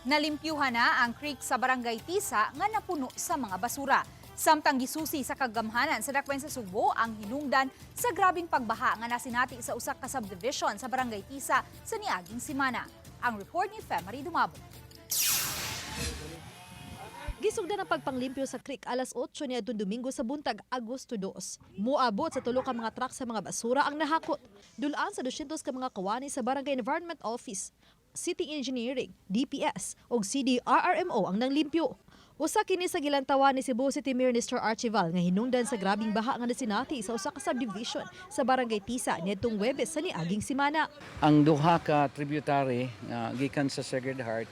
Nalimpyuhan na ang creek sa Barangay Tisa nga napuno sa mga basura. Samtang gisusi sa kagamhanan sa Dakwen sa Subo ang hinungdan sa grabing pagbaha nga nasinati sa usak ka subdivision sa Barangay Tisa sa niaging simana. Ang report ni Femari Dumabo. Gisugdan ang pagpanglimpyo sa creek alas 8 niadtong Domingo sa buntag Agosto 2. Muabot sa tulo ka mga truck sa mga basura ang nahakot. Dulaan sa 200 ka mga kawani sa Barangay Environment Office, City Engineering, DPS ug CDRRMO ang nanglimpyo. Usa kini sa gilantawan ni Cebu City Mayor Mr. Archival nga hinungdan sa grabing baha nga nasinati sa usa ka subdivision sa Barangay Tisa niadtong Huwebes sa niaging simana. Ang duha ka tributary nga gikan sa Sacred Heart,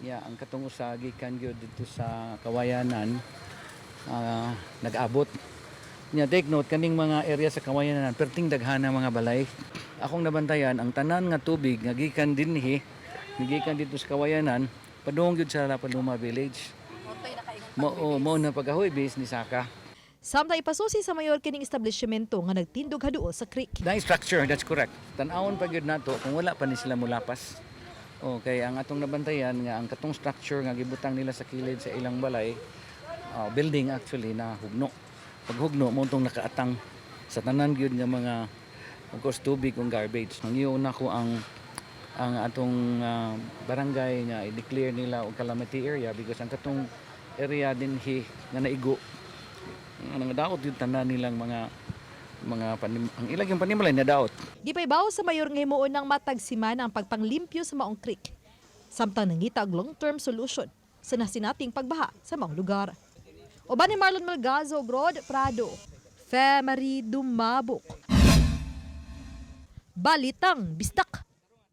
ang katong usa gikan gyud dito sa Kawayanan, nag-abot. Take note kaning mga area sa Kawayanan perting daghana mga balay. Akong nabantayan ang tanan nga tubig nga gikan dinhi, gikan dito sa Kawayanan, padung gyud sa Lapaluma Village. Mo na pagahoy base ni Saka. Samtang ipasusi sa mayor kining establishmento nga nagtindog haduol sa creek. The structure, that's correct. Tan-awon pa gyud nato kung wala pa ni sila mulapas. Okay, ang atong nabantayan nga ang katong structure nga gibutang nila sa kilid sa ilang balay, building actually na hugno. Pag hugno mo tong nakaatang sa tanan gyud nga mga of course tubig ug garbage. Nangiyo na ko ang atong barangay nga i-declare nila og calamity area because ang katong area din nga naigo nga daot yung tanan nilang mga ang ilang yung panimalay na daot. Gipaybaw sa mayor nga himuon ng matagsimana ang pagpanglimpyo sa maong creek. Samtang nangita og long-term solution sa nasinating pagbaha sa maong lugar. Uban ni Marlon Malgazo, Rod Prado, Femari Dumabok. Balitang Bistak.